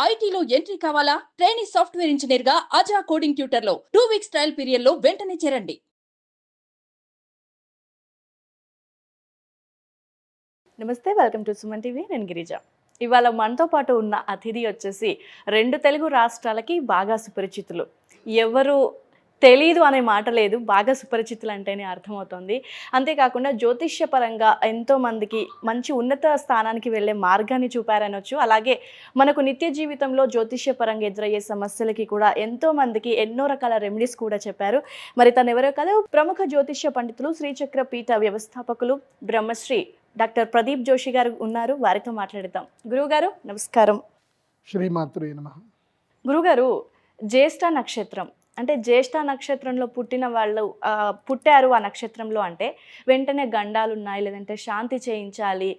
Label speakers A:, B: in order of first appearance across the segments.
A: ఐటీలో ఎంట్రీ కావాలా? Trainee software engineer గా అజా కోడింగ్ ట్యూటర్ లో 2 వీక్స్ ట్రయల్ పీరియడ్ లో వెంటనే చేరండి.
B: నమస్తే, వెల్కమ్ టు సుమన్ టీవీ. నేను గిరిజ. ఇవాళ మనతో పాటు ఉన్న అతిథి వచ్చేసి 2 తెలుగు రాష్ట్రాలకి బాగా సుపరిచితులు. ఎవరు తెలీదు అనే మాట లేదు, బాగా సుపరిచితులు అంటేనే అర్థమవుతుంది. అంతేకాకుండా జ్యోతిష్య పరంగా ఎంతోమందికి మంచి ఉన్నత స్థానానికి వెళ్ళే మార్గాన్ని చూపారనొచ్చు. అలాగే మనకు నిత్య జీవితంలో జ్యోతిష్య పరంగా ఎదురయ్యే సమస్యలకి కూడా ఎంతోమందికి ఎన్నో రకాల రెమెడీస్ కూడా చెప్పారు. మరి తను ఎవరో కాదు, ప్రముఖ జ్యోతిష్య పండితులు, శ్రీచక్ర పీఠ వ్యవస్థాపకులు బ్రహ్మశ్రీ డాక్టర్ ప్రదీప్ జోషి గారు ఉన్నారు. వారితో మాట్లాడదాం. గురువుగారు నమస్కారం.
C: శ్రీమాత్రే నమః.
B: గురుగారు, జ్యేష్ఠ నక్షత్రం అంటే జ్యేష్ఠ నక్షత్రంలో పుట్టిన వాళ్ళు పుట్టారు ఆ నక్షత్రంలో అంటే వెంటనే గండాలు ఉన్నాయి, లేదంటే శాంతి చేయించాలి,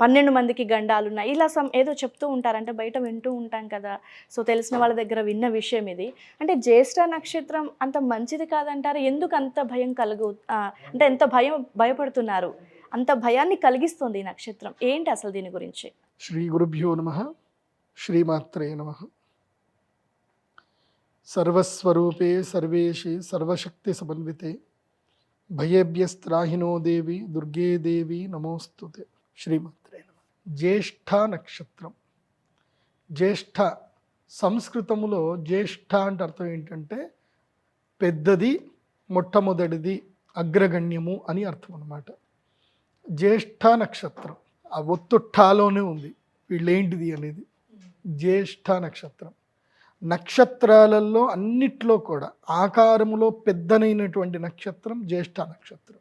B: 12 మందికి గండాలు ఉన్నాయి, ఇలా ఏదో చెప్తూ ఉంటారంటే బయట వింటూ ఉంటాం కదా. సో తెలిసిన వాళ్ళ దగ్గర విన్న విషయం ఇది. అంటే జ్యేష్ఠ నక్షత్రం అంత మంచిది కాదంటారు. ఎందుకు అంత భయం అంటే ఎంత భయపడుతున్నారు? అంత భయాన్ని కలిగిస్తుంది ఈ నక్షత్రం ఏంటి అసలు? దీని గురించి.
C: శ్రీ గురుభ్యో నమః. శ్రీమాత్రే నమః. సర్వస్వరూపే సర్వేషి సర్వశక్తి సమన్వితే భయేభ్యస్త్రాహినో దేవి దుర్గే దేవి నమోస్తుతే. శ్రీమాత్రే నమః. జ్యేష్ఠ నక్షత్రం. జ్యేష్ఠ సంస్కృతములో జ్యేష్ఠ అంటే అర్థం ఏంటంటే పెద్దది, మొట్టమొదటిది, అగ్రగణ్యము అని అర్థం అన్నమాట. జ్యేష్ఠ నక్షత్రం ఆ ఒత్తుట్టాలోనే ఉంది వీళ్ళేంటిది అనేది. జ్యేష్ఠ నక్షత్రం నక్షత్రాలలో అన్నిట్లో కూడా ఆకారములో పెద్దనైనటువంటి నక్షత్రం జ్యేష్ఠ నక్షత్రం.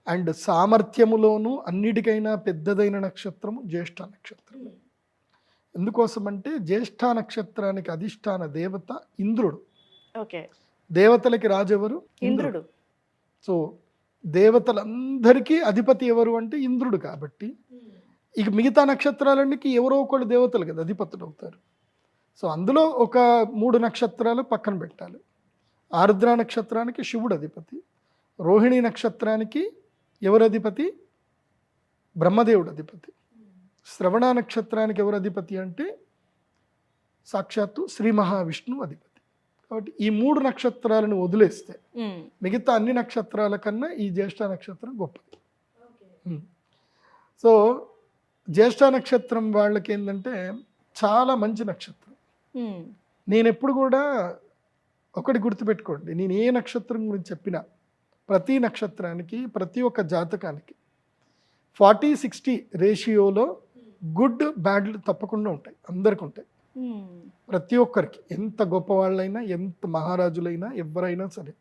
C: అండ్ సామర్థ్యములోనూ అన్నిటికైనా పెద్దదైన నక్షత్రము జ్యేష్ఠ నక్షత్రం. ఎందుకోసమంటే జ్యేష్ఠ నక్షత్రానికి అధిష్టాన దేవత ఇంద్రుడు.
B: ఓకే.
C: దేవతలకి రాజు ఎవరు?
B: ఇంద్రుడు.
C: సో దేవతలందరికీ అధిపతి ఎవరు అంటే ఇంద్రుడు. కాబట్టి ఇక మిగతా నక్షత్రాలన్నిటికీ ఎవరో ఒకళ్ళు దేవతలు కదా అధిపతులు అవుతారు. సో అందులో ఒక 3 నక్షత్రాలు పక్కన పెట్టాలి. ఆరుద్ర నక్షత్రానికి శివుడు అధిపతి, రోహిణి నక్షత్రానికి ఎవరు అధిపతి? బ్రహ్మదేవుడు అధిపతి. శ్రవణ నక్షత్రానికి ఎవరు అధిపతి అంటే సాక్షాత్తు శ్రీ మహావిష్ణువు అధిపతి. కాబట్టి ఈ 3 నక్షత్రాలను వదిలేస్తే మిగతా అన్ని నక్షత్రాల కన్నా ఈ జ్యేష్ఠ నక్షత్రం గొప్పది. సో జ్యేష్ఠ నక్షత్రం వాళ్ళకి ఏంటంటే చాలా మంచి నక్షత్రం. నేను ఎప్పుడు కూడా ఒకటి గుర్తుపెట్టుకోండి, నేను ఏ నక్షత్రం గురించి చెప్పినా ప్రతి నక్షత్రానికి ప్రతి ఒక్క జాతకానికి 40-60 రేషియోలో గుడ్ బ్యాడ్లు తప్పకుండా ఉంటాయి. అందరికి ఉంటాయి. ప్రతి ఒక్కరికి, ఎంత గొప్పవాళ్ళైనా, ఎంత మహారాజులైనా, ఎవరైనా సరే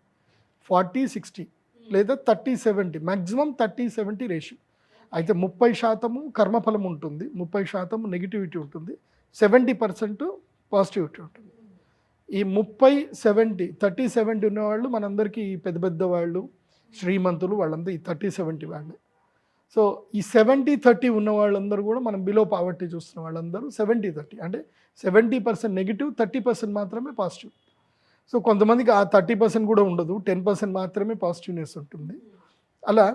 C: 40-60 లేదా 30-70, మ్యాక్సిమం 30-70 రేషియో. అయితే 30% కర్మఫలం ఉంటుంది, 30% నెగిటివిటీ ఉంటుంది, 70% పాజిటివిటీ ఉంటుంది. ఈ 30-70 ఉన్నవాళ్ళు మనందరికీ పెద్ద పెద్ద వాళ్ళు, శ్రీమంతులు, వాళ్ళందరూ ఈ 30-70 వాళ్ళే. సో ఈ 70-30 ఉన్న వాళ్ళందరూ కూడా మనం బిలో పావర్టీ చూస్తున్న వాళ్ళందరూ 70-30 అంటే 70% నెగిటివ్, 30% మాత్రమే పాజిటివ్. సో కొంతమందికి ఆ 30% కూడా ఉండదు, 10% మాత్రమే పాజిటివ్నెస్ ఉంటుంది. అలా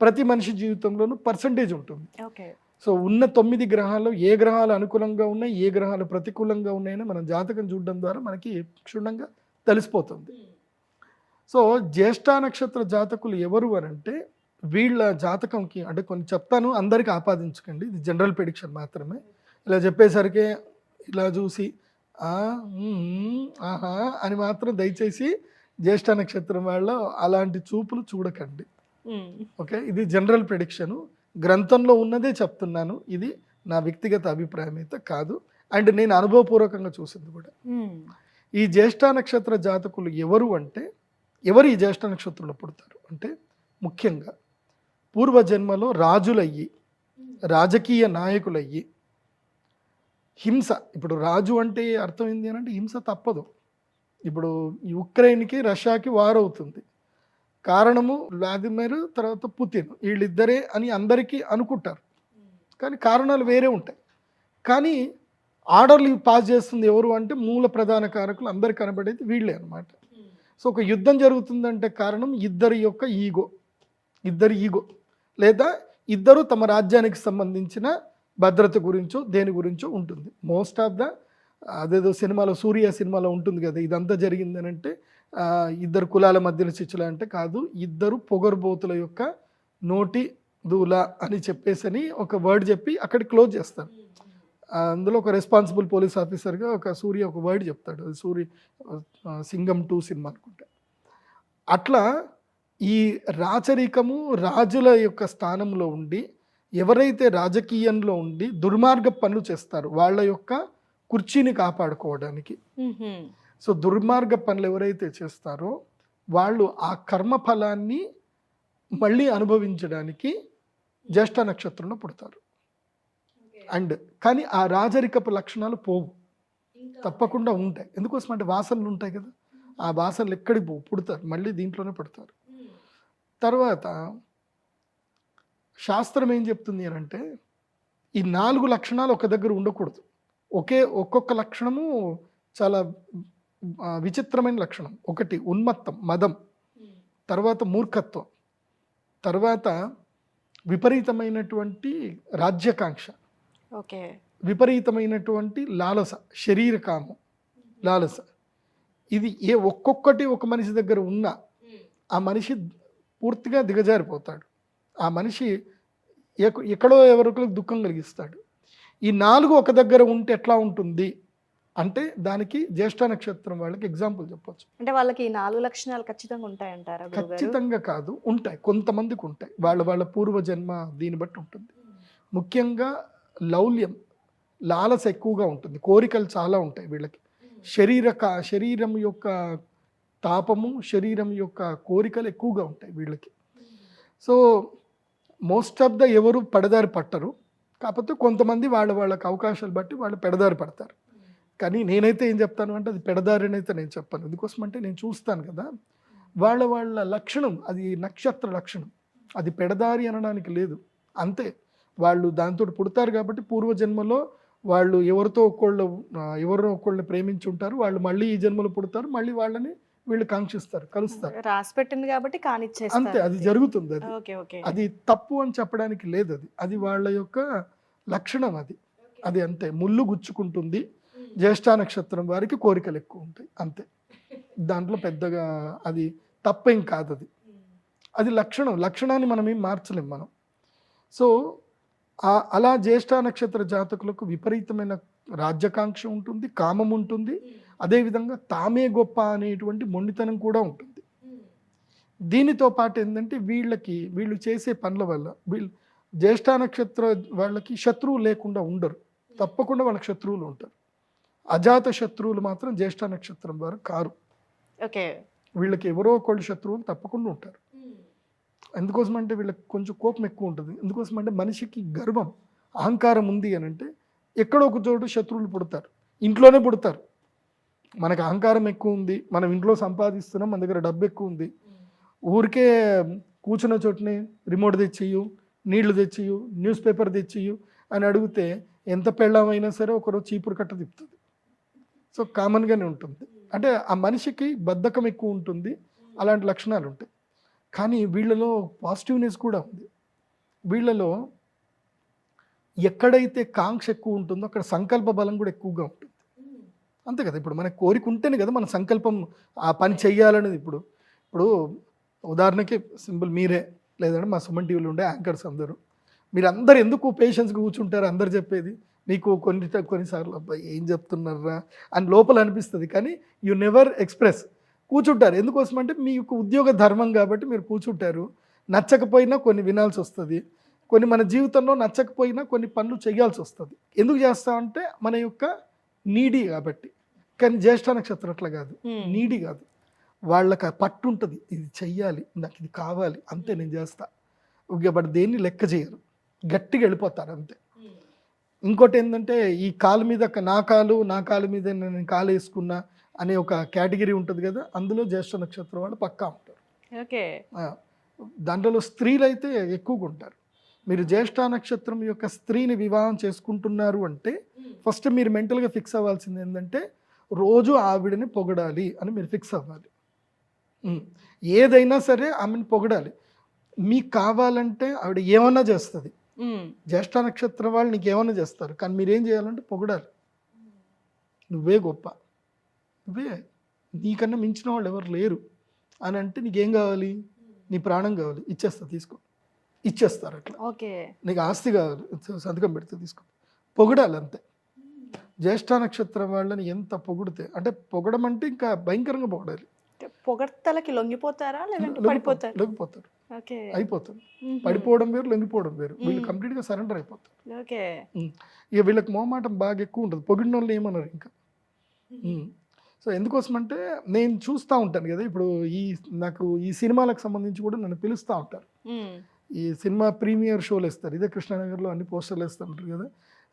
C: ప్రతి మనిషి జీవితంలోనూ పర్సంటేజ్ ఉంటుంది. సో ఉన్న 9 గ్రహాల్లో ఏ గ్రహాలు అనుకూలంగా ఉన్నాయి, ఏ గ్రహాలు ప్రతికూలంగా ఉన్నాయని మనం జాతకం చూడడం ద్వారా మనకి క్షుణ్ణంగా తెలిసిపోతుంది. సో జ్యేష్ఠ నక్షత్ర జాతకులు ఎవరు అని అంటే వీళ్ళ జాతకంకి అంటే కొన్ని చెప్తాను, అందరికీ ఆపాదించకండి, ఇది జనరల్ ప్రెడిక్షన్ మాత్రమే. ఇలా చెప్పేసరికి ఇలా చూసి ఆహా అని మాత్రం దయచేసి జ్యేష్ఠ నక్షత్రం వాళ్ళ అలాంటి చూపులు చూడకండి. ఓకే, ఇది జనరల్ ప్రెడిక్షను, గ్రంథంలో ఉన్నదే చెప్తున్నాను, ఇది నా వ్యక్తిగత అభిప్రాయం అయితే కాదు. అండ్ నేను అనుభవపూర్వకంగా చూసింది కూడా. ఈ జ్యేష్ఠ నక్షత్ర జాతకులు ఎవరు అంటే ఎవరు ఈ జ్యేష్ఠ నక్షత్రంలో పుడతారు అంటే ముఖ్యంగా పూర్వజన్మలో రాజులయ్యి, రాజకీయ నాయకులయ్యి, హింస, ఇప్పుడు రాజు అంటే అర్థం ఏంటి అని అంటే హింస తప్పదు. ఇప్పుడు ఈ ఉక్రెయిన్కి రష్యాకి వార్ అవుతుంది, కారణము వ్లాదిమిర్ తర్వాత పుతిన్, వీళ్ళిద్దరే అని అందరికీ అనుకుంటారు, కానీ కారణాలు వేరే ఉంటాయి. కానీ ఆర్డర్లు పాస్ చేస్తుంది ఎవరు అంటే మూల ప్రధాన కారకులు అందరికి కనబడేది వీళ్ళే అనమాట. సో ఒక యుద్ధం జరుగుతుందంటే కారణం ఇద్దరి ఈగో లేదా ఇద్దరు తమ రాజ్యానికి సంబంధించిన భద్రత గురించో దేని గురించో ఉంటుంది. మోస్ట్ ఆఫ్ ద అదేదో సినిమాలో సూర్య సినిమాలో ఉంటుంది కదా, ఇదంతా జరిగిందని అంటే ఇద్దరు కులాల మధ్యలో చిచ్చులా అంటే కాదు, ఇద్దరు పొగరుబోతుల యొక్క నోటి దూల అని చెప్పేసని ఒక వర్డ్ చెప్పి అక్కడికి క్లోజ్ చేస్తారు. అందులో ఒక రెస్పాన్సిబుల్ పోలీస్ ఆఫీసర్గా ఒక సూర్య ఒక వర్డ్ చెప్తాడు, అది సూర్య సింగం 2 సినిమా అనుకుంటా. అట్లా ఈ రాచరికము రాజుల యొక్క స్థానంలో ఉండి ఎవరైతే రాజకీయంలో ఉండి దుర్మార్గ పనులు చేస్తారు వాళ్ళ యొక్క కుర్చీని కాపాడుకోవడానికి, సో దుర్మార్గ పనులు ఎవరైతే చేస్తారో వాళ్ళు ఆ కర్మ ఫలాన్ని మళ్ళీ అనుభవించడానికి జ్యేష్ఠ నక్షత్రంలో పుడతారు. అండ్ కానీ ఆ రాజరికపు లక్షణాలు పోవు, తప్పకుండా ఉంటాయి. ఎందుకోసం అంటే వాసనలు ఉంటాయి కదా, ఆ వాసనలు ఎక్కడికి పోవు, పుడతారు, మళ్ళీ దీంట్లోనే పుడతారు. తర్వాత శాస్త్రం ఏం చెప్తుంది అని అంటే ఈ 4 లక్షణాలు ఒక దగ్గర ఉండకూడదు. ఒక్కొక్క లక్షణము చాలా విచిత్రమైన లక్షణం. ఒకటి ఉన్మత్తం, మదం, తర్వాత మూర్ఖత్వం, తర్వాత విపరీతమైనటువంటి రాజ్యకాంక్ష, విపరీతమైనటువంటి లాలస, శరీర కామం, లాలస. ఇది ఒక్కొక్కటి ఒక మనిషి దగ్గర ఉన్నా ఆ మనిషి పూర్తిగా దిగజారిపోతాడు. ఆ మనిషి ఎక్కడో ఎవరికో దుఃఖం కలిగిస్తాడు. ఈ 4 ఒక దగ్గర ఉంటే ఎట్లా ఉంటుంది అంటే దానికి జ్యేష్ఠ నక్షత్రం వాళ్ళకి ఎగ్జాంపుల్ చెప్పొచ్చు.
B: అంటే వాళ్ళకి ఈ 4 లక్షణాలు ఖచ్చితంగా ఉంటాయంటారా?
C: ఖచ్చితంగా కాదు, ఉంటాయి, కొంతమందికి ఉంటాయి, వాళ్ళ పూర్వజన్మ దీన్ని బట్టి ఉంటుంది. ముఖ్యంగా లౌల్యం, లాలస ఎక్కువగా ఉంటుంది, కోరికలు చాలా ఉంటాయి వీళ్ళకి. శరీరం యొక్క తాపము, శరీరం యొక్క కోరికలు ఎక్కువగా ఉంటాయి వీళ్ళకి. సో మోస్ట్ ఆఫ్ ద ఎవరు పడదారి పట్టరు, కాకపోతే కొంతమంది వాళ్ళకి అవకాశాలు బట్టి వాళ్ళు పెడదారి పడతారు. కానీ నేనైతే ఏం చెప్తాను అంటే అది పెడదారి అని అయితే నేను చెప్పాను. ఎందుకోసం అంటే నేను చూస్తాను కదా, వాళ్ళ లక్షణం అది నక్షత్ర లక్షణం, అది పెడదారి అనడానికి లేదు, అంతే. వాళ్ళు దాంతో పుడతారు కాబట్టి పూర్వజన్మలో వాళ్ళు ఎవరినో ఒకళ్ళని ప్రేమించి ఉంటారు, వాళ్ళు మళ్ళీ ఈ జన్మలో పుడతారు, మళ్ళీ వాళ్ళని వీళ్ళు కాంక్షిస్తారు, కలుస్తారు,
B: రాసి పెట్టింది కాబట్టి కానిచ్చేస్తారు,
C: అంతే. అది జరుగుతుంది, అది తప్పు అని చెప్పడానికి లేదు, అది వాళ్ళ యొక్క లక్షణం, అది అంతే. ముళ్ళు గుచ్చుకుంటుంది, జ్యేష్ఠ నక్షత్రం వారికి కోరికలు ఎక్కువ ఉంటాయి, అంతే. దాంట్లో పెద్దగా అది తప్పేం కాదు, అది లక్షణాన్ని మనం ఏం మార్చలేం మనం. సో అలా జ్యేష్ఠ నక్షత్ర జాతకులకు విపరీతమైన రాజ్యకాంక్ష ఉంటుంది, కామం ఉంటుంది, అదేవిధంగా తామే గొప్ప అనేటువంటి మొండితనం కూడా ఉంటుంది. దీనితో పాటు ఏంటంటే వీళ్ళు చేసే పనుల వల్ల జ్యేష్ఠ నక్షత్ర వాళ్ళకి శత్రువు లేకుండా ఉండరు, తప్పకుండా వాళ్ళకి శత్రువులు ఉంటారు. అజాత శత్రువులు మాత్రం జ్యేష్ఠ నక్షత్రం వారు కారు. వీళ్ళకి ఎవరో ఒకళ్ళు శత్రువులు తప్పకుండా ఉంటారు. ఎందుకోసం అంటే వీళ్ళకి కొంచెం కోపం ఎక్కువ ఉంటుంది. ఎందుకోసం అంటే మనిషికి గర్వం, అహంకారం ఉంది అని అంటే ఎక్కడో ఒక చోటు శత్రువులు పుడతారు, ఇంట్లోనే పుడతారు. మనకు అహంకారం ఎక్కువ ఉంది, మనం ఇంట్లో సంపాదిస్తున్నాం, మన దగ్గర డబ్బు ఎక్కువ ఉంది, ఊరికే కూర్చున్న చోటుని రిమోట్ తెచ్చియు, నీళ్లు తెచ్చియు, న్యూస్ పేపర్ తెచ్చియు అని అడిగితే ఎంత పెళ్ళమైనా సరే ఒకరోజు చీపురు కట్ట తిప్పుతుంది. సో కామన్గానే ఉంటుంది. అంటే ఆ మనిషికి బద్ధకం ఎక్కువ ఉంటుంది, అలాంటి లక్షణాలు ఉంటాయి. కానీ వీళ్ళలో పాజిటివ్నెస్ కూడా ఉంది. వీళ్ళలో ఎక్కడైతే కాంక్ష ఎక్కువ ఉంటుందో అక్కడ సంకల్ప బలం కూడా ఎక్కువగా ఉంటుంది, అంతే కదా. ఇప్పుడు మనకు కోరిక ఉంటేనే కదా మన సంకల్పం ఆ పని చెయ్యాలనేది. ఇప్పుడు ఉదాహరణకి సింపుల్ మీరే, లేదంటే మా సుమన్ టీవీలో ఉండే యాంకర్స్ మీరందరూ ఎందుకు పేషెన్స్గా కూర్చుంటారు, అందరు చెప్పేది మీకు కొన్నిసార్లు అబ్బాయి ఏం చెప్తున్నారా అని లోపల అనిపిస్తుంది, కానీ యు నెవర్ ఎక్స్ప్రెస్, కూర్చుంటారు. ఎందుకోసం అంటే మీకు ఉద్యోగ ధర్మం కాబట్టి మీరు కూర్చుంటారు. నచ్చకపోయినా కొన్ని వినాల్సి వస్తుంది, కొన్ని మన జీవితంలో నచ్చకపోయినా కొన్ని పనులు చేయాల్సి వస్తుంది. ఎందుకు చేస్తామంటే మన యొక్క నీడీ కాబట్టి. కానీ జ్యేష్ఠ నక్షత్రం అట్లా కాదు, నీడీ కాదు, వాళ్ళకి పట్టు ఉంటుంది, ఇది చెయ్యాలి, నాకు ఇది కావాలి, అంతే నేను చేస్తా. బట్ దేన్ని లెక్క చేయరు, గట్టిగా వెళ్ళిపోతారు అంతే. ఇంకోటి ఏంటంటే ఈ కాలు మీద నా కాలు మీద నేను కాలు వేసుకున్నా అనే ఒక కేటగిరీ ఉంటుంది కదా, అందులో జ్యేష్ఠ నక్షత్రం వాళ్ళు పక్కా ఉంటారు. దాంట్లో స్త్రీలు అయితే ఎక్కువగా ఉంటారు. మీరు జ్యేష్ఠ నక్షత్రం యొక్క స్త్రీని వివాహం చేసుకుంటున్నారు అంటే ఫస్ట్ మీరు మెంటల్గా ఫిక్స్ అవ్వాల్సింది ఏంటంటే రోజు ఆవిడని పొగడాలి అని మీరు ఫిక్స్ అవ్వాలి. ఏదైనా సరే ఆమెను పొగడాలి. మీకు కావాలంటే ఆవిడ ఏమన్నా చేస్తుంది, జ్యేష్ఠ నక్షత్రం వాళ్ళు నీకు ఏమైనా చేస్తారు, కానీ మీరేం చేయాలంటే పొగడాలి. నువ్వే గొప్ప, నువ్వే, నీకన్నా మించిన వాళ్ళు ఎవరు లేరు అని అంటే నీకేం కావాలి, నీ ప్రాణం కావాలి, ఇచ్చేస్తా తీసుకో, ఇచ్చేస్తారు అట్లా.
B: ఓకే,
C: నీకు ఆస్తి కావాలి, సంతకం పెడితే తీసుకో, పొగడాలి అంతే. జ్యేష్ఠ నక్షత్రం వాళ్ళని ఎంత పొగిడితే, అంటే పొగడం అంటే ఇంకా భయంకరంగా పొగడాలి.
B: పొగడ్తలకి లొంగిపోతారా లేదంటే పడిపోతారు?
C: లొంగిపోతారు,
B: ఓకే,
C: అయిపోతారు. పడిపోవడం వేరు, లొంగిపోవడం వేరు. వీళ్ళు కంప్లీట్గా సరెండర్ అయిపోతారు.
B: ఓకే,
C: ఇక వీళ్ళకి మోమాటం బాగా ఎక్కువ ఉంటుంది, పొగిడిన వాళ్ళు ఏమన్నారు ఇంకా. సో ఎందుకోసం అంటే నేను చూస్తూ ఉంటాను కదా, ఇప్పుడు నాకు ఈ సినిమాలకు సంబంధించి కూడా నన్ను పిలుస్తూ ఉంటారు. ఈ సినిమా ప్రీమియర్ షోలు వేస్తారు, ఇదే కృష్ణానగర్లో అన్ని పోస్టర్లు వేస్తూ ఉంటారు కదా.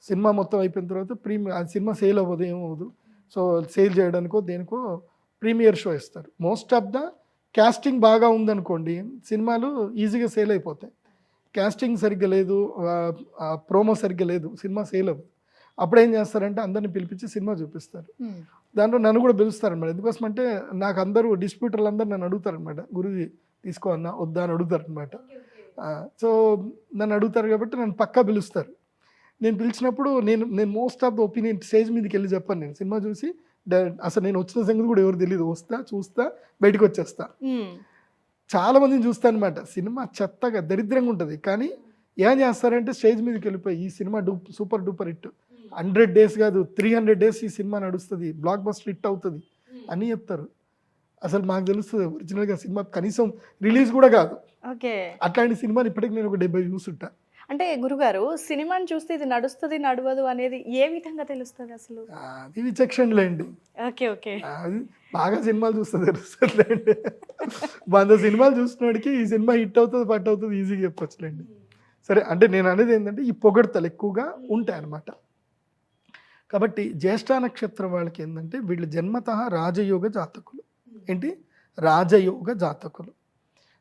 C: సినిమా మొత్తం అయిపోయిన తర్వాత ఆ సినిమా సేల్ అవ్వదు, ఏమవ్వదు. సో సేల్ చేయడానికో దేనికో ప్రీమియర్ షో ఇస్తారు. మోస్ట్ ఆఫ్ ద క్యాస్టింగ్ బాగా ఉందనుకోండి, సినిమాలు ఈజీగా సేల్ అయిపోతాయి. క్యాస్టింగ్ సరిగ్గా లేదు, ప్రోమో సరిగ్గా లేదు, సినిమా సేల్ అవ్వదు. అప్పుడు ఏం చేస్తారంటే అందరిని పిలిపించి సినిమా చూపిస్తారు. దాంట్లో నన్ను కూడా పిలుస్తారనమాట. ఎందుకోసం అంటే నాకు అందరూ డిస్ట్రిబ్యూటర్లు అందరూ నన్ను అడుగుతారనమాట, గురుజీ తీసుకో అన్నా వద్దా అని అడుగుతారనమాట. సో నన్ను అడుగుతారు కాబట్టి నన్ను పక్కా పిలుస్తారు. నేను పిలిచినప్పుడు నేను most of the opinion stage మీదకి వెళ్ళి చెప్పాను. నేను సినిమా చూసి అసలు నేను వచ్చిన సంగతి కూడా ఎవరు తెలియదు, వస్తా చూస్తా బయటకు వచ్చేస్తా. చాలా మందిని చూస్తా అనమాట. సినిమా చెత్తగా దరిద్రంగా ఉంటుంది, కానీ ఏం చేస్తారంటే స్టేజ్ మీదకి వెళ్ళిపోయి ఈ cinema super duper hit, 100 days కాదు 300 days ఈ సినిమా నడుస్తుంది, బ్లాక్ బస్టర్ హిట్ అవుతుంది అని చెప్తారు. అసలు మాకు తెలుస్తుంది ఒరిజినల్గా సినిమా కనీసం రిలీజ్ కూడా కాదు.
B: ఓకే,
C: అట్లాంటి సినిమాని ఇప్పటికి నేను ఒక 70 చూసుంటా.
B: అంటే గురుగారు సినిమాని చూస్తే ఇది నడుస్తుంది నడవదు అనేది ఏ విధంగా తెలుస్తుంది అసలు?
C: అది విచక్షణలేండి.
B: ఓకే, ఓకే,
C: అది బాగా సినిమాలు చూస్తే తెలుస్తుందిలేండి. 100 సినిమాలు చూసినోడికి ఈ సినిమా హిట్ అవుతుంది పట్టు అవుతుంది ఈజీగా చెప్పొచ్చులేండి. సరే, అంటే నేను అనేది ఏంటంటే ఈ పొగడ్తలు ఎక్కువగా ఉంటాయి అన్నమాట. కాబట్టి జ్యేష్ఠ నక్షత్రం వాళ్ళకి ఏంటంటే వీళ్ళు జన్మతః రాజయోగ జాతకులు. ఏంటి రాజయోగ జాతకులు.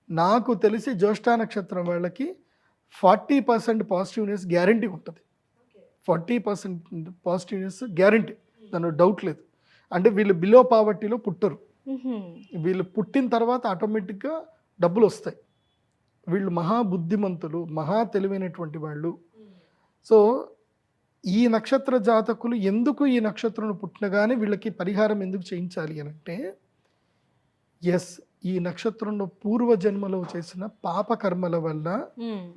C: నాకు తెలిసి జ్యేష్ఠ నక్షత్రం వాళ్ళకి 40% పాజిటివ్నెస్ గ్యారంటీ ఉంటుంది. 40% పాజిటివ్నెస్ గ్యారంటీ, దాని డౌట్ లేదు. అంటే వీళ్ళు బిలో పావర్టీలో పుట్టరు. వీళ్ళు పుట్టిన తర్వాత ఆటోమేటిక్గా డబ్బులు వస్తాయి. వీళ్ళు మహా బుద్ధిమంతులు, మహా తెలివైనటువంటి వాళ్ళు. సో ఈ నక్షత్ర జాతకులు ఎందుకు ఈ నక్షత్రం పుట్టినగానే వీళ్ళకి పరిహారం ఎందుకు చేయించాలి అని అంటే, ఎస్, ఈ నక్షత్రంలో పూర్వ జన్మలో చేసిన పాప కర్మల వల్ల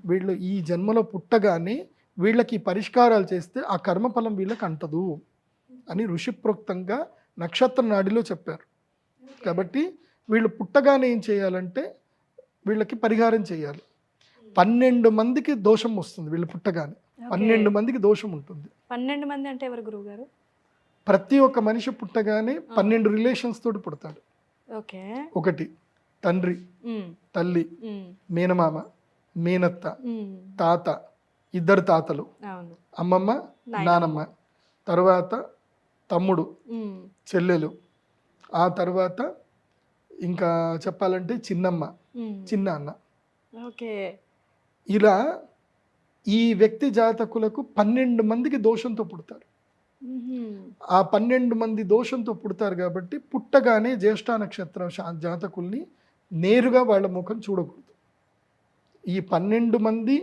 C: వీళ్ళు ఈ జన్మలో పుట్టగానే వీళ్ళకి పరిష్కారాలు చేస్తే ఆ కర్మఫలం వీళ్ళకి అంటదు అని ఋషిప్రోక్తంగా నక్షత్ర నాడిలో చెప్పారు. కాబట్టి వీళ్ళు పుట్టగానే ఏం చేయాలంటే వీళ్ళకి పరిహారం చేయాలి. 12 మందికి దోషం వస్తుంది వీళ్ళు పుట్టగానే. 12 మందికి దోషం ఉంటుంది.
B: 12 మంది అంటే ఎవరు గురువు గారు?
C: ప్రతి ఒక్క మనిషి పుట్టగానే 12 రిలేషన్స్ తోటి పుడతాడు.
B: ఓకే,
C: ఒకటి తండ్రి, తల్లి, మేనమామ, మేనత్త, తాత, 2 తాతలు, అమ్మమ్మ, నానమ్మ, తర్వాత తమ్ముడు, చెల్లెలు, ఆ తర్వాత ఇంకా చెప్పాలంటే చిన్నమ్మ, చిన్న అన్న.
B: ఓకే,
C: ఇలా ఈ వ్యక్తి జాతకులకు 12 మందికి దోషంతో పుడతారు. ఆ 12 మంది దోషంతో పుడతారు కాబట్టి పుట్టగానే జ్యేష్ఠ నక్షత్ర జాతకుల్ని నేరుగా వాళ్ళ ముఖం చూడకూడదు. ఈ 12 మంది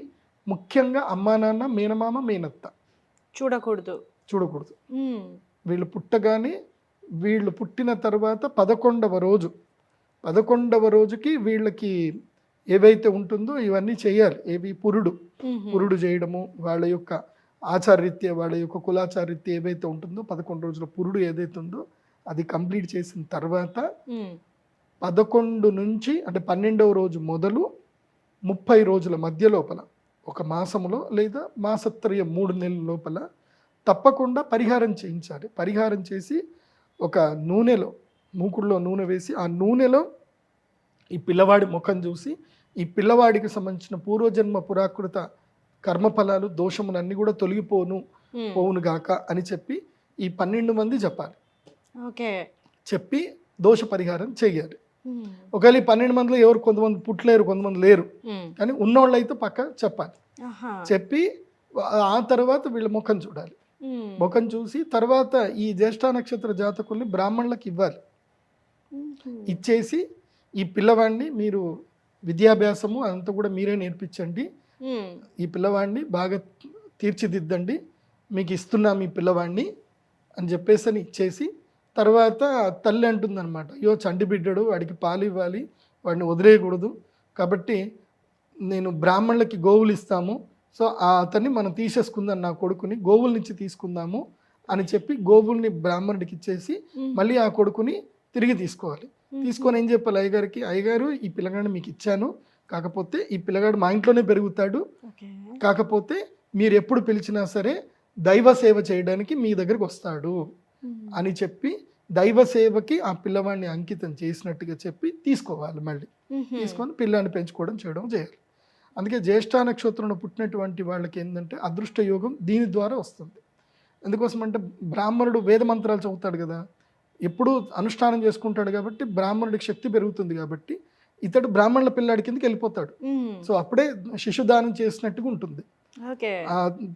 C: ముఖ్యంగా అమ్మా నాన్న, మేనమామ, మేనత్త చూడకూడదు. వీళ్ళు పుట్టగానే, వీళ్ళు పుట్టిన తర్వాత 11వ రోజుకి వీళ్ళకి ఏవైతే ఉంటుందో ఇవన్నీ చేయాలి. ఏవి పురుడు చేయడము, వాళ్ళ యొక్క ఆచారరీత్యా, వాళ్ళ యొక్క కులాచారరీత్యా ఏవైతే ఉంటుందో 11 రోజుల పురుడు ఏదైతే ఉందో అది కంప్లీట్ చేసిన తర్వాత 11 నుంచి అంటే 12వ రోజు మొదలు 30 రోజుల మధ్య లోపల, ఒక మాసములో లేదా మాసత్రయం 3 నెలల లోపల తప్పకుండా పరిహారం చేయించాలి. పరిహారం చేసి ఒక నూనెలో, మూకుడులో నూనె వేసి ఆ నూనెలో ఈ పిల్లవాడి ముఖం చూసి ఈ పిల్లవాడికి సంబంధించిన పూర్వజన్మ పురాకృత కర్మఫలాలు, దోషములన్నీ కూడా పోవును గాక అని చెప్పి ఈ 12 మంది చెప్పాలి.
B: ఓకే,
C: చెప్పి దోష పరిహారం చేయాలి. ఒకవేళ ఈ 12 మందిలో ఎవరు కొంతమంది పుట్టలేరు, కొంతమంది లేరు, కానీ ఉన్నోళ్ళు అయితే పక్క చెప్పాలి. చెప్పి ఆ తర్వాత వీళ్ళ ముఖం చూడాలి. ముఖం చూసి తర్వాత ఈ జ్యేష్ఠ నక్షత్ర జాతకుల్ని బ్రాహ్మణులకు ఇవ్వాలి. ఇచ్చేసి ఈ పిల్లవాడిని మీరు విద్యాభ్యాసము అంతా కూడా మీరే నేర్పించండి, ఈ పిల్లవాడిని బాగా తీర్చిదిద్దండి, మీకు ఇస్తున్నా మీ పిల్లవాడిని అని చెప్పేసి అని ఇచ్చేసి, తర్వాత తల్లి అంటుందన్నమాట, అయ్యో చంటి బిడ్డడు, వాడికి పాలు ఇవ్వాలి, వాడిని వదిలేయకూడదు, కాబట్టి నేను బ్రాహ్మణులకి గోవులు ఇస్తాము, సో అతన్ని మనం తీసేసుకుందాం, నా కొడుకుని గోవుల నుంచి తీసుకుందాము అని చెప్పి గోవుల్ని బ్రాహ్మణుడికి ఇచ్చేసి మళ్ళీ ఆ కొడుకుని తిరిగి తీసుకోవాలి. తీసుకొని ఏం చెప్పాలి అయ్యగారికి, అయ్యగారు ఈ పిల్లగాడిని మీకు ఇచ్చాను, కాకపోతే ఈ పిల్లగాడు మా ఇంట్లోనే పెరుగుతాడు, కాకపోతే మీరు ఎప్పుడు పిలిచినా సరే దైవ సేవ చేయడానికి మీ దగ్గరికి వస్తాడు అని చెప్పి దైవ సేవకి ఆ పిల్లవాడిని అంకితం చేసినట్టుగా చెప్పి తీసుకోవాలి. మళ్ళీ తీసుకొని పిల్లాన్ని పెంచుకోవడం చేయడం చేయాలి. అందుకే జ్యేష్ఠ నక్షత్రంలో పుట్టినటువంటి వాళ్ళకి ఏంటంటే అదృష్ట యోగం దీని ద్వారా వస్తుంది. ఎందుకోసం అంటే బ్రాహ్మణుడు వేద మంత్రాలు చదువుతాడు కదా, ఎప్పుడు అనుష్ఠానం చేసుకుంటాడు కాబట్టి బ్రాహ్మణుడికి శక్తి పెరుగుతుంది, కాబట్టి ఇతడు బ్రాహ్మణుల పిల్లాడి కిందకి వెళ్ళిపోతాడు. సో అప్పుడే శిశుదానం చేసినట్టుగా ఉంటుంది.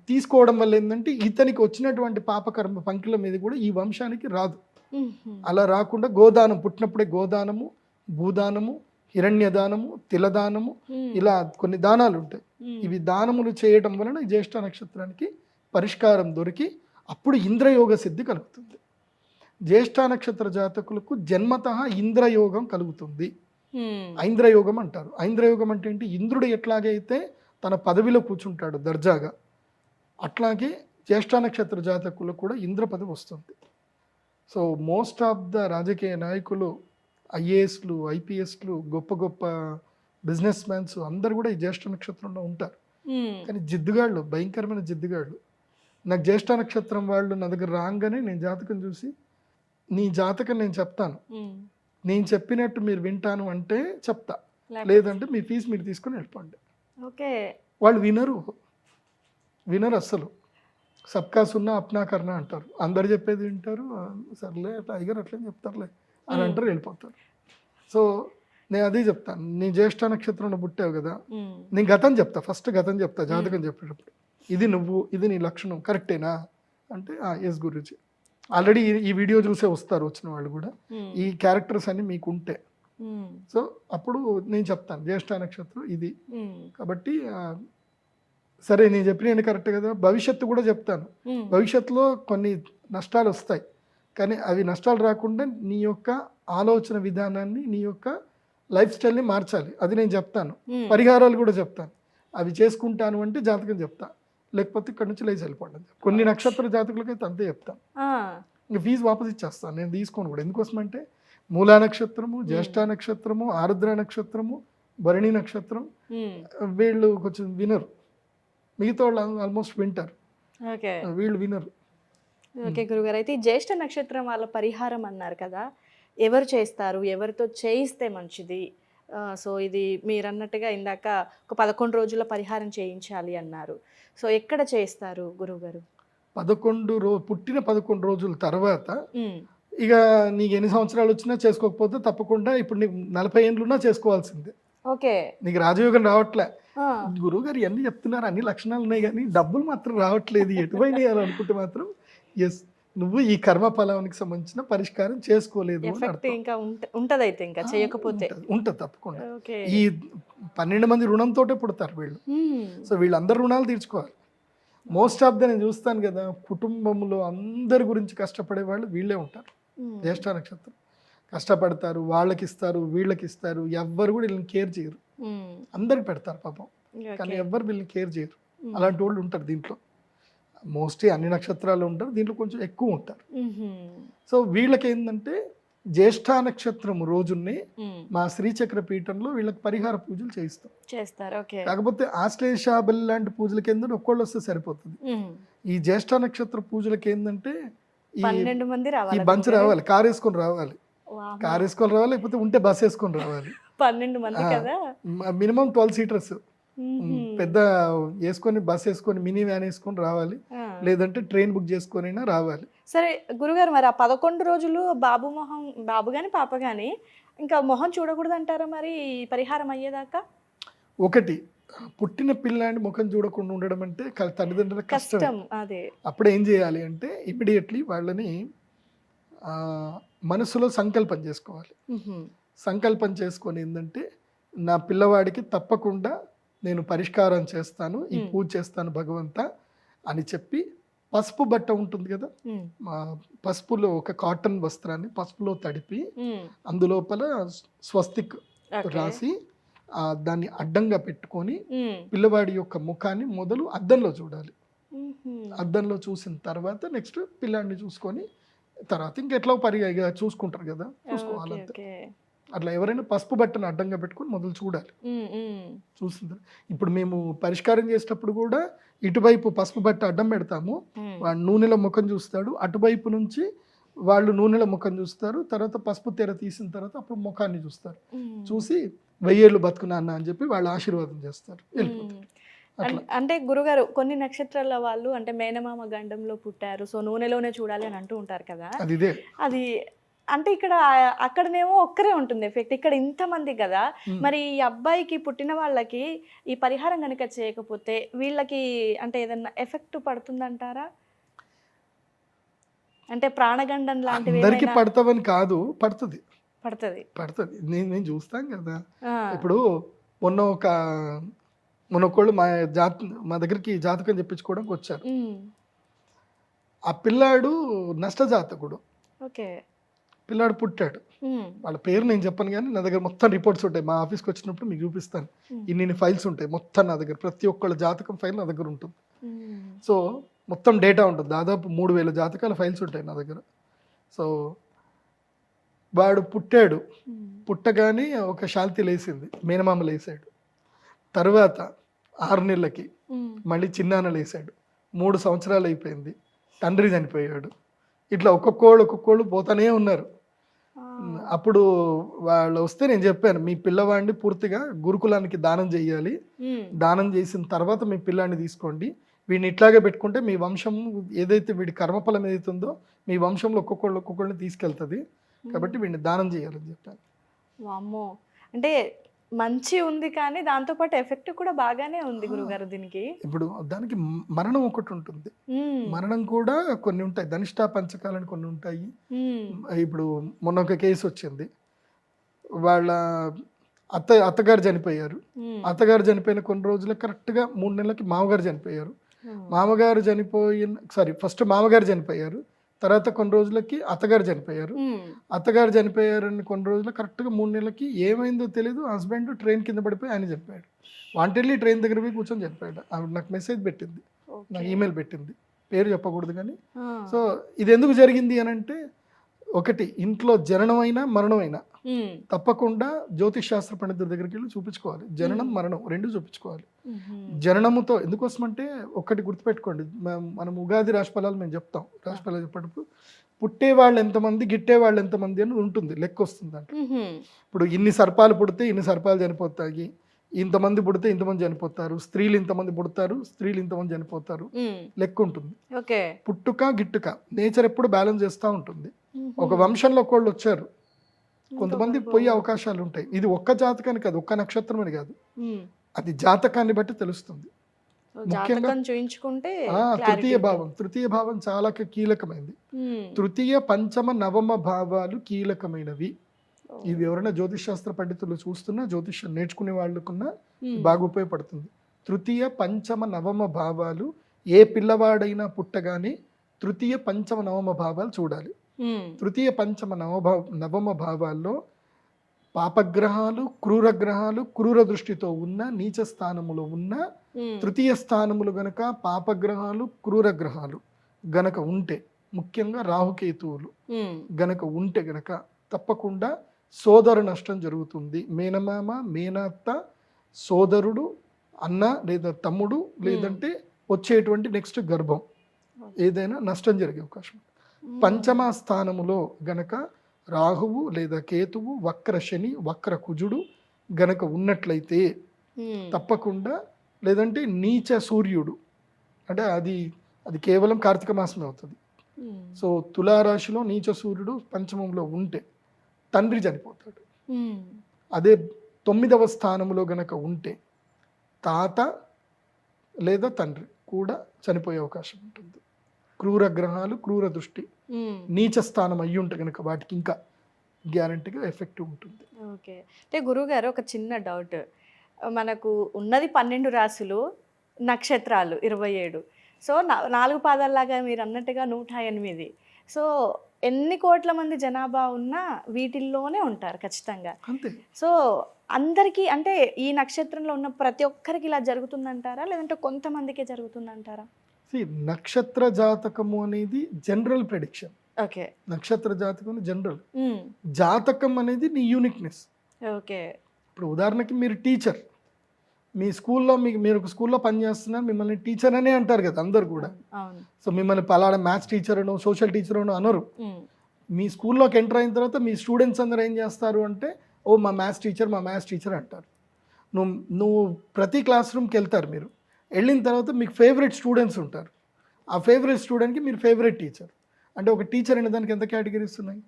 C: తీసుకోవడం వల్ల ఏంటంటే ఇతనికి వచ్చినటువంటి పాపకర్మ పంకిల మీద కూడా ఈ వంశానికి రాదు. అలా రాకుండా గోదానం, పుట్టినప్పుడే గోదానము, భూదానము, హిరణ్యదానము, తిలదానము, ఇలా కొన్ని దానాలు ఉంటాయి. ఇవి దానములు చేయడం వలన ఈ జ్యేష్ఠ నక్షత్రానికి పరిష్కారం దొరికి అప్పుడు ఇంద్రయోగ సిద్ధి కలుగుతుంది. జ్యేష్ఠ నక్షత్ర జాతకులకు జన్మతః ఇంద్రయోగం కలుగుతుంది. ఐంద్రయోగం అంటారు. ఐంద్రయోగం అంటే ఏంటి, ఇంద్రుడు ఎట్లాగైతే తన పదవిలో కూర్చుంటాడు దర్జాగా, అట్లాగే జ్యేష్ఠ నక్షత్ర జాతకులకు కూడా ఇంద్ర పదవి వస్తుంది. సో మోస్ట్ ఆఫ్ ద రాజకీయ నాయకులు, ఐఏఎస్లు, ఐపీఎస్లు, గొప్ప గొప్ప బిజినెస్ మ్యాన్స్ అందరు కూడా ఈ జ్యేష్ఠ నక్షత్రంలో ఉంటారు. కానీ జిద్దుగాళ్ళు, భయంకరమైన జిద్దుగాళ్ళు. నాకు జ్యేష్ఠ నక్షత్రం వాళ్ళు నా దగ్గర రాగానే నేను జాతకం చూసి, నీ జాతకం నేను చెప్తాను, నేను చెప్పినట్టు మీరు వింటాను అంటే చెప్తా, లేదంటే మీ ఫీజు మీరు తీసుకొని వెళ్ళిపోండి. వాళ్ళు వినరు అస్సలు. సబ్కా సున్నా అప్నా కర్నా అంటారు. అందరు చెప్పేది వింటారు, సర్లే టైగర్ అట్లే చెప్తారులే అని అంటారు, వెళ్ళిపోతారు. సో నేను అదే చెప్తాను, నీ జ్యేష్ఠ నక్షత్రంలో పుట్టావు కదా, నేను గతం చెప్తా, ఫస్ట్ గతం చెప్తా జాతకం చెప్పేటప్పుడు, ఇది నువ్వు, ఇది నీ లక్షణం కరెక్టేనా అంటే ఎస్ గురూజీ, ఆల్రెడీ ఈ వీడియో చూసే వస్తారు వచ్చిన వాళ్ళు కూడా, ఈ క్యారెక్టర్స్ అన్ని మీకు ఉంటే, సో అప్పుడు నేను చెప్తాను జ్యేష్ఠ నక్షత్రం ఇది కాబట్టి సరే నేను చెప్పిన కరెక్ట్ కదా. భవిష్యత్తు కూడా చెప్తాను, భవిష్యత్తులో కొన్ని నష్టాలు వస్తాయి, కానీ అవి నష్టాలు రాకుండా నీ యొక్క ఆలోచన విధానాన్ని, నీ యొక్క లైఫ్ స్టైల్ని మార్చాలి, అది నేను చెప్తాను. పరిహారాలు కూడా చెప్తాను, అవి చేసుకుంటాను అంటే జాతకం చెప్తా, లేకపోతే ఇక్కడ నుంచి లేచి వెళ్ళిపోండి. కొన్ని నక్షత్ర జాతకులకైతే అంతే చెప్తాను, ఇంకా ఫీజు వాపస్ ఇచ్చేస్తాను, నేను తీసుకోను కూడా. ఎందుకోసం అంటే మూలా నక్షత్రము, జ్యేష్ఠ నక్షత్రము, ఆరుద్ర నక్షత్రము, భరణి నక్షత్రం వీళ్ళు కొంచెం వినరు, మిగతా వాళ్ళు ఆల్మోస్ట్ వింటారు, వీళ్ళు వినరు.
B: ఓకే గురుగారు, అయితే ఈ జ్యేష్ఠ నక్షత్రం వాళ్ళ పరిహారం అన్నారు కదా, ఎవరు చేస్తారు, ఎవరితో చేయిస్తే మంచిది? సో ఇది మీరు అన్నట్టుగా ఇందాక ఒక 11 రోజుల పరిహారం చేయించాలి అన్నారు, సో ఎక్కడ చేస్తారు గురువుగారు?
C: పుట్టిన 11 రోజుల తర్వాత ఇక నీకు ఎన్ని సంవత్సరాలు వచ్చినా చేసుకోకపోతే తప్పకుండా ఇప్పుడు నీకు 40 ఏళ్ళున్నా చేసుకోవాల్సిందే.
B: ఓకే,
C: నీకు రాజయోగం రావట్లే, గురువు గారు ఇవన్నీ చెప్తున్నారు, అన్ని లక్షణాలు ఉన్నాయి కానీ డబ్బులు మాత్రం రావట్లేదు, ఎటువైనా అనుకుంటే మాత్రం ఎస్ నువ్వు ఈ కర్మ ఫలానికి సంబంధించిన పరిష్కారం చేసుకోలేదు
B: ఇంకా ఉంటది, అయితే ఇంకా చేయకపోతే
C: ఉంటుంది తప్పకుండా. ఈ 12 మంది రుణంతో పుడతారు వీళ్ళు, సో వీళ్ళందరూ రుణాలు తీర్చుకోవాలి. మోస్ట్ ఆఫ్ ద నేను చూస్తాను కదా, కుటుంబంలో అందరి గురించి కష్టపడే వాళ్ళు వీళ్ళే ఉంటారు. జ్యేష్ఠ నక్షత్రం కష్టపడతారు, వాళ్ళకి ఇస్తారు, వీళ్ళకి ఇస్తారు, ఎవ్వరు కూడా వీళ్ళని కేర్ చేయరు, అందరికి పెడతారు పాపం, కానీ ఎవ్వరు వీళ్ళని కేర్ చేయరు. అలాంటి వాళ్ళు ఉంటారు దీంట్లో, మోస్ట్లీ అన్ని నక్షత్రాలు ఉంటారు, దీంట్లో కొంచెం ఎక్కువ ఉంటారు. సో వీళ్ళకి ఏంటంటే జ్యేష్ఠ నక్షత్రం రోజుని మా శ్రీచక్ర పీఠంలో వీళ్ళకి పరిహార పూజలు చేస్తారు. కాకపోతే ఆశ్లేషాబలి లాంటి పూజలకి ఏంటంటే ఒక్కళ్ళు వస్తే సరిపోతుంది. ఈ జ్యేష్ఠ నక్షత్ర పూజలకి ఏంటంటే
B: 12 మంది
C: ఈ బంచ్ రావాలి, కారు వేసుకొని రావాలి, లేకపోతే ఉంటే బస్ వేసుకొని రావాలి.
B: 12 మంది కదా,
C: మినిమం 12 సీటర్స్ పెద్ద వేసుకొని బస్ వేసుకొని మినీ వ్యాన్ వేసుకొని రావాలి, లేదంటే ట్రైన్ బుక్ చేసుకొని రావాలి.
B: సరే గురుగారు, మరి ఆ 11 రోజులు బాబు గాని పాప గాని ఇంకా మొహం చూడకూడదు అంటారా మరి పరిహారం అయ్యేదాకా?
C: ఒకటి, పుట్టిన పిల్లాడి ముఖం చూడకుండా ఉండడం అంటే తల్లిదండ్రులకు కష్టం.
B: అదే
C: అప్పుడు ఏం చేయాలి అంటే ఇమ్మీడియట్లీ వాళ్ళని మనసులో సంకల్పం చేసుకోవాలి. సంకల్పం చేసుకొని ఏంటంటే నా పిల్లవాడికి తప్పకుండా నేను పరిష్కారం చేస్తాను, ఈ
B: మ్మ్.
C: పూజ చేస్తాను భగవంత అని చెప్పి పసుపు బట్ట ఉంటుంది కదా, పసుపులో ఒక కాటన్ వస్త్రాన్ని పసుపులో తడిపి అందులోపల స్వస్తిక్ రాసి దాన్ని అడ్డంగా పెట్టుకొని పిల్లవాడి యొక్క ముఖాన్ని మొదలు అద్దంలో చూడాలి. అద్దంలో చూసిన తర్వాత నెక్స్ట్ పిల్లాడిని చూసుకొని తర్వాత ఇంకెట్లా పరిగా చూసుకుంటారు కదా, చూసుకోవాలంతే. అట్లా ఎవరైనా పసుపు బట్టను అడ్డంగా పెట్టుకొని మొదలు చూడాలి. చూసింది ఇప్పుడు మేము పరిష్కారం చేసేటప్పుడు కూడా ఇటువైపు పసుపు బట్ట అడ్డం పెడతాము, వాడు నూనెల ముఖం చూస్తాడు, అటువైపు నుంచి వాళ్ళు నూనెల ముఖం చూస్తారు, తర్వాత పసుపు తెర తీసిన తర్వాత అప్పుడు ముఖాన్ని చూస్తారు. చూసి 1000 ఏళ్ళు బతుకున్నా అన్న అని చెప్పి వాళ్ళు ఆశీర్వాదం చేస్తారు, వెళ్ళిపోతారు.
B: అంటే గురుగారు కొన్ని నక్షత్రాల వాళ్ళు అంటే మేనమామ గండంలో పుట్టారు, సో నూనెలోనే చూడాలి అని అంటూ ఉంటారు కదా, అది అంటే ఇక్కడ అక్కడనేమో ఒక్కరే ఉంటుంది ఎఫెక్ట్, ఇక్కడ ఇంతమంది కదా, మరి ఈ అబ్బాయికి పుట్టిన వాళ్ళకి ఈ పరిహారం కనుక చేయకపోతే వీళ్ళకి అంటే ఏదన్నా ఎఫెక్ట్ పడుతుందంటారా? అంటే ప్రాణగండం లాంటివి
C: అందరికి పడతావని కాదు, పడుతుంది
B: పడుతుంది
C: పడుతుంది. నేను చూస్తాం కదా, ఇప్పుడు మొన్న ఒకళ్ళు మా దగ్గరికి జాతకం చెప్పించుకోవడానికి వచ్చారు. ఆ పిల్లాడు నష్టజాతకుడు, పిల్లాడు పుట్టాడు. వాళ్ళ పేరు నేను చెప్పను కానీ నా దగ్గర మొత్తం రిపోర్ట్స్ ఉంటాయి, మా ఆఫీస్కి వచ్చినప్పుడు మీకు చూపిస్తాను. ఇన్ని ఫైల్స్ ఉంటాయి మొత్తం నా దగ్గర, ప్రతి ఒక్కళ్ళ జాతకం ఫైల్ నా దగ్గర ఉంటుంది. సో మొత్తం డేటా ఉంటుంది, దాదాపు 3000 జాతకాల ఫైల్స్ ఉంటాయి నా దగ్గర. సో వాడు పుట్టాడు, పుట్టగానే ఒక శాంతి లేసింది, మేనమామ లేసాడు. తర్వాత 6 నెలలకి మళ్ళీ చిన్నాన్న లేసాడు, 3 సంవత్సరాలు అయిపోయింది, తండ్రి చనిపోయాడు. ఇట్లా ఒక్కొక్కళ్ళు పోతానే ఉన్నారు. అప్పుడు వాళ్ళు వస్తే నేను చెప్పాను, మీ పిల్లవాడిని పూర్తిగా గురుకులానికి దానం చేయాలి, దానం చేసిన తర్వాత మీ పిల్లాన్ని తీసుకోండి, వీడిని ఇట్లాగే పెట్టుకుంటే మీ వంశం ఏదైతే వీడి కర్మఫలం ఏదైతుందో మీ వంశంలో ఒక్కొక్కళ్ళని తీసుకెళ్తుంది, కాబట్టి వీడిని దానం చేయాలని చెప్పాను.
B: వామ్మో, అంటే మంచి ఉంది కానీ దాంతో పాటు ఎఫెక్ట్ కూడా బాగానే ఉంది గురుగారు దీనికి.
C: ఇప్పుడు దానికి మరణం ఒకటి ఉంటుంది, మరణం కూడా కొన్ని ఉంటాయి, ధనిష్టా పంచకాలని కొన్ని ఉంటాయి. ఇప్పుడు మొన్న ఒక కేసు వచ్చింది, వాళ్ళ అత్తగారు చనిపోయారు, అత్తగారు చనిపోయిన కొన్ని రోజులు కరెక్ట్గా 3 నెలలకి మామగారు చనిపోయారు. ఫస్ట్ మామగారు చనిపోయారు, తర్వాత కొన్ని రోజులకి అత్తగారు చనిపోయారు. అత్తగారు చనిపోయారని కొన్ని రోజులు కరెక్ట్గా 3 నెలలకి ఏమైందో తెలియదు, హస్బెండ్ ట్రైన్ కింద పడిపోయి ఆయన చనిపోయాడు. వాంటెడ్లీ ట్రైన్ దగ్గర పోయి కూర్చొని చనిపోయాడు. ఆవిడ నాకు మెసేజ్ పెట్టింది, నాకు ఈమెయిల్ పెట్టింది, పేరు చెప్పకూడదు కానీ. సో ఇది ఎందుకు జరిగింది అని అంటే, ఒకటి ఇంట్లో జననమైనా మరణమైనా తప్పకుండా జ్యోతిష్ శాస్త్ర పండితుల దగ్గరికి వెళ్ళి చూపించుకోవాలి. జననం మరణం 2 చూపించుకోవాలి. జననముతో ఎందుకోసమంటే ఒకటి గుర్తుపెట్టుకోండి, మనం ఉగాది రాశిఫలాలు మేము చెప్తాం, రాశిఫలాలు చెప్పేటప్పుడు పుట్టే వాళ్ళు ఎంతమంది గిట్టే వాళ్ళు ఎంతమంది అని ఉంటుంది, లెక్క వస్తుంది అంటే. ఇప్పుడు ఇన్ని సర్పాలు పుడితే ఇన్ని సర్పాలు చనిపోతాయి, ఇంతమంది పుడితే ఇంతమంది చనిపోతారు, స్త్రీలు ఇంతమంది పుడతారు, స్త్రీలు ఇంతమంది చనిపోతారు, లెక్క ఉంటుంది. పుట్టుక గిట్టుక నేచర్ ఎప్పుడు బ్యాలెన్స్ చేస్తూ ఉంటుంది. ఒక వంశంలో ఒకళ్ళు వచ్చారు, కొంతమంది పోయే అవకాశాలు ఉంటాయి. ఇది ఒక్క జాతకాన్ని కాదు, ఒక్క నక్షత్రం అని కాదు, అది జాతకాన్ని బట్టి తెలుస్తుంది. ముఖ్యంగా తృతీయ భావం చాలా కీలకమైనది. తృతీయ పంచమ నవమ భావాలు కీలకమైనవి. ఇవి ఎవరైనా జ్యోతిష్ శాస్త్ర పండితులు చూస్తున్నా, జ్యోతిష్యం నేర్చుకునే వాళ్ళకున్నా బాగా ఉపయోగపడుతుంది. తృతీయ పంచమ నవమ భావాలు ఏ పిల్లవాడైనా పుట్టగానే తృతీయ పంచమ నవమ భావాలు చూడాలి. తృతీయ పంచమ నవమ భావాల్లో పాపగ్రహాలు, క్రూరగ్రహాలు, క్రూర దృష్టితో ఉన్న నీచ స్థానములో ఉన్న తృతీయ స్థానములు గనక పాపగ్రహాలు, క్రూరగ్రహాలు గనక ఉంటే, ముఖ్యంగా రాహుకేతువులు గనక ఉంటే గనక తప్పకుండా సోదర నష్టం జరుగుతుంది. మేనమామ, మేనత్త, సోదరుడు, అన్న లేదా తమ్ముడు, లేదంటే వచ్చేటువంటి నెక్స్ట్ గర్భం ఏదైనా నష్టం జరిగే అవకాశం. పంచమ స్థానములో గనక రాహువు లేదా కేతువు, వక్ర శని, వక్ర కుజుడు గనక ఉన్నట్లయితే తప్పకుండా, లేదంటే నీచ సూర్యుడు, అంటే అది కేవలం కార్తీక మాసమే అవుతుంది. సో తులారాశిలో నీచ సూర్యుడు పంచమంలో ఉంటే తండ్రి చనిపోతాడు. అదే 9వ స్థానంలో గనక ఉంటే తాత లేదా తండ్రి కూడా చనిపోయే అవకాశం ఉంటుంది. క్రూర గ్రహాలు, క్రూర దృష్టి, నీచ స్థానం అయ్యి ఉంటే కనుక వాటికి ఇంకా గ్యారంటీగా ఎఫెక్టివ్ ఉంటుంది.
B: ఓకే, అంటే గురువుగారు ఒక చిన్న డౌట్, మనకు ఉన్నది 12 రాశులు, నక్షత్రాలు 27. సో 4 పాదాల్లాగా మీరు అన్నట్టుగా 108. సో ఎన్ని కోట్ల మంది జనాభా ఉన్నా వీటిల్లోనే ఉంటారు ఖచ్చితంగా.
C: అంతే.
B: సో అందరికీ అంటే ఈ నక్షత్రంలో ఉన్న ప్రతి ఒక్కరికి ఇలా జరుగుతుందంటారా, లేదంటే కొంతమందికే జరుగుతుందంటారా?
C: నక్షత్ర జాతకము అనేది జనరల్ ప్రెడిక్షన్.
B: ఓకే.
C: నక్షత్ర జాతకం జనరల్, జాతకం అనేది నీ యూనిక్నెస్.
B: ఓకే.
C: ఇప్పుడు ఉదాహరణకి మీరు టీచర్, మీ స్కూల్లో మీరు ఒక స్కూల్లో పనిచేస్తున్నారు, మిమ్మల్ని టీచర్ అనే అంటారు కదా అందరు కూడా. సో మిమ్మల్ని పలానా మ్యాథ్స్ టీచర్ అనో సోషల్ టీచర్ అనో అనరు. మీ స్కూల్లోకి ఎంటర్ అయిన తర్వాత మీ స్టూడెంట్స్ అందరూ ఏం చేస్తారు అంటే, ఓ మా మ్యాథ్స్ టీచర్ అంటారు. నువ్వు ప్రతి క్లాస్ రూమ్కి వెళ్తారు, మీరు వెళ్ళిన తర్వాత మీకు ఫేవరెట్ స్టూడెంట్స్ ఉంటారు. ఆ ఫేవరెట్ స్టూడెంట్కి మీరు ఫేవరెట్ టీచర్. అంటే ఒక టీచర్ అనే దానికి ఎంత కేటగిరీస్ ఉన్నాయి.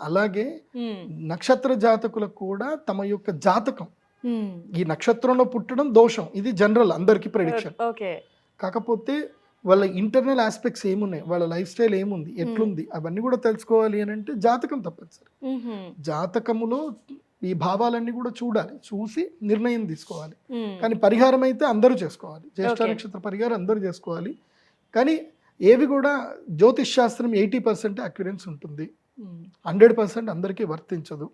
C: అలాగే నక్షత్ర జాతకులకు కూడా తమ యొక్క జాతకం, ఈ నక్షత్రంలో పుట్టడం దోషం, ఇది జనరల్ అందరికి ప్రెడిక్షన్. కాకపోతే వాళ్ళ ఇంటర్నల్ ఆస్పెక్ట్స్ ఏమున్నాయి, వాళ్ళ లైఫ్ స్టైల్ ఏముంది, ఎట్లుంది, అవన్నీ కూడా తెలుసుకోవాలి అని అంటే జాతకం తప్పనిసరి. జాతకములో ఈ భావాలన్నీ కూడా చూడాలి, చూసి నిర్ణయం తీసుకోవాలి. కానీ పరిహారం అయితే అందరూ చేసుకోవాలి, జ్యేష్ఠ నక్షత్ర పరిహారం అందరూ చేసుకోవాలి. కానీ ఏవి కూడా జ్యోతిష్ శాస్త్రం 80% అక్యురెన్స్ ఉంటుంది, 100% అందరికీ వర్తించదు.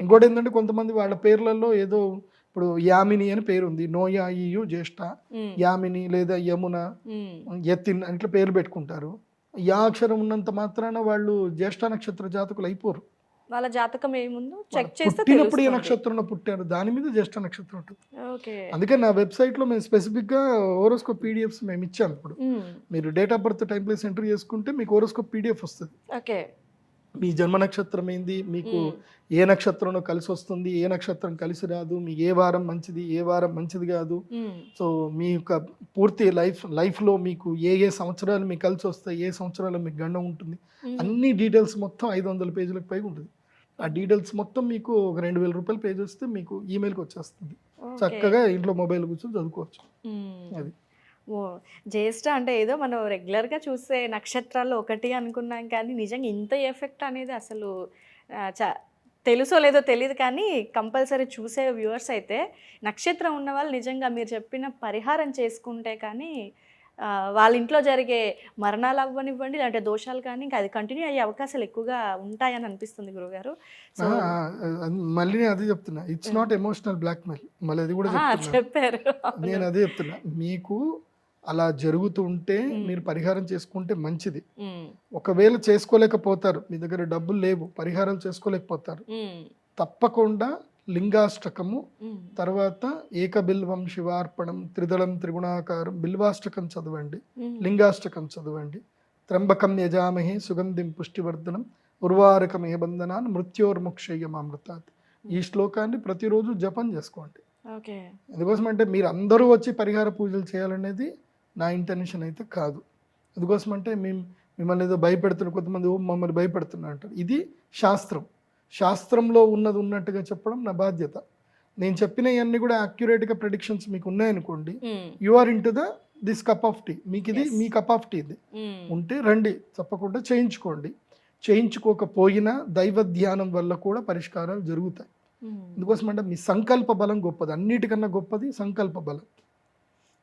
C: ఇంకోటి ఏంటంటే కొంతమంది వాళ్ళ పేర్లలో ఏదో, ఇప్పుడు యామిని అని పేరు ఉంది, నోయా ఈయు జ్యేష్ఠ, యామిని లేదా యమున, యతిన్ ఇట్లా పేర్లు పెట్టుకుంటారు. యా అక్షరం ఉన్నంత మాత్రాన వాళ్ళు జ్యేష్ఠ నక్షత్ర జాతకులు అయిపోరు.
B: వాళ్ళ జాతకం ఏముందో చెక్ చేస్తే
C: పుట్టినప్పుడు ఏ నక్షత్రంలో పుట్టారు దాని మీద జ్యేష్ఠ నక్షత్రం ఉంటుంది. అందుకే నా వెబ్సైట్ లో మేము స్పెసిఫిక్ గా హోరోస్కోప్ పీడిఎఫ్స్ మేము ఇచ్చాము. ఇప్పుడు మీరు date of birth time place enter చేసుకుంటే మీకు హోరోస్కోప్ పీడిఎఫ్ వస్తుంది. మీ జన్మ నక్షత్రం ఏంది, మీకు ఏ నక్షత్రంలో కలిసి వస్తుంది, ఏ నక్షత్రం కలిసి రాదు, మీ ఏ వారం మంచిది, ఏ వారం మంచిది కాదు. సో మీ యొక్క పూర్తి లైఫ్లో మీకు ఏ సంవత్సరాలు మీకు కలిసి వస్తాయి, ఏ సంవత్సరాలు మీకు గండం ఉంటుంది, అన్ని డీటెయిల్స్ మొత్తం 500 పేజీలకు పైగా ఉంటుంది. ఆ డీటెయిల్స్ మొత్తం మీకు ఒక 2000 రూపాయలు పే చేస్తే మీకు ఈమెయిల్కి వచ్చేస్తుంది. చక్కగా ఇంట్లో మొబైల్ కూర్చొని చదువుకోవచ్చు. అది
B: జ్యేష్ఠ అంటే ఏదో మనం రెగ్యులర్గా చూసే నక్షత్రాల్లో ఒకటి అనుకున్నాం, కానీ నిజంగా ఇంత ఎఫెక్ట్ అనేది అసలు తెలుసో లేదో తెలియదు. కానీ కంపల్సరీ చూసే వ్యూవర్స్ అయితే నక్షత్రం ఉన్న వాళ్ళు నిజంగా మీరు చెప్పిన పరిహారం చేసుకుంటే కానీ వాళ్ళ ఇంట్లో జరిగే మరణాలు అవ్వనివ్వండి, ఇలాంటి దోషాలు కానీ ఇంకా అది కంటిన్యూ అయ్యే అవకాశాలు ఎక్కువగా ఉంటాయని అనిపిస్తుంది గురుగారు. సో
C: మళ్ళీ నేను అదే చెప్తున్నా, ఇట్స్ నాట్ ఎమోషనల్ బ్లాక్మెయిల్. మళ్ళీ అది కూడా
B: చెప్పారు.
C: నేను అదే చెప్తున్నా, మీకు అలా జరుగుతుంటే మీరు పరిహారం చేసుకుంటే మంచిది. ఒకవేళ చేసుకోలేకపోతారు, మీ దగ్గర డబ్బులు లేవు, పరిహారాలు చేసుకోలేకపోతారు, తప్పకుండా లింగాష్టకము, తర్వాత ఏకబిల్వం శివార్పణం, త్రిదళం త్రిగుణాకారం బిల్వాష్టకం చదవండి, లింగాష్టకం చదవండి. త్రంబకం యజామహే సుగంధిం పుష్టివర్ధనం ఉర్వారకమే బంధనాన్ మృత్యోర్ముక్షయమామృతాత్. ఈ శ్లోకాన్ని ప్రతిరోజు జపం చేసుకోండి. ఎందుకోసం అంటే మీరు అందరూ వచ్చి పరిహార పూజలు చేయాలనేది నా ఇంటెన్షన్ అయితే కాదు. అందుకోసం అంటే మిమ్మల్ని ఏదో భయపెడుతున్నారు, కొంతమంది మమ్మల్ని భయపెడుతున్నారు అంటారు. ఇది శాస్త్రం, శాస్త్రంలో ఉన్నది ఉన్నట్టుగా చెప్పడం నా బాధ్యత. నేను చెప్పినవన్నీ కూడా అక్యురేట్గా ప్రెడిక్షన్స్ మీకు ఉన్నాయనుకోండి, you are into this cup of tea, మీకు ఇది మీ కప్ ఆఫ్ టీ ఇది ఉంటే రండి, తప్పకుండా చేయించుకోండి. చేయించుకోకపోయినా దైవ ధ్యానం వల్ల కూడా పరిష్కారాలు జరుగుతాయి. అందుకోసం అంటే మీ సంకల్ప బలం గొప్పది, అన్నిటికన్నా గొప్పది సంకల్ప బలం.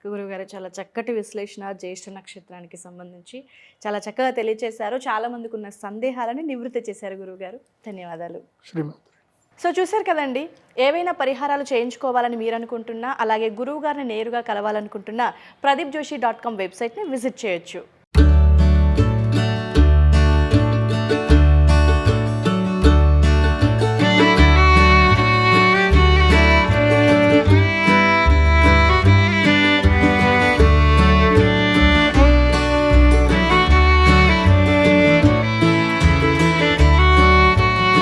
B: గురువుగారు చాలా చక్కటి విశ్లేషణ జ్యేష్ఠ నక్షత్రానికి సంబంధించి చాలా చక్కగా తెలియజేశారు. చాలా మందికి ఉన్న సందేహాలని నివృత్తి చేశారు గురువుగారు. ధన్యవాదాలు.
C: శ్రీమాత.
B: సో చూశారు కదండి, ఏవైనా పరిహారాలు చేయించుకోవాలని మీరు అనుకుంటున్నా, అలాగే గురువు గారిని నేరుగా కలవాలనుకుంటున్నా, pradeepjoshi.com వెబ్సైట్ని విజిట్ చేయొచ్చు.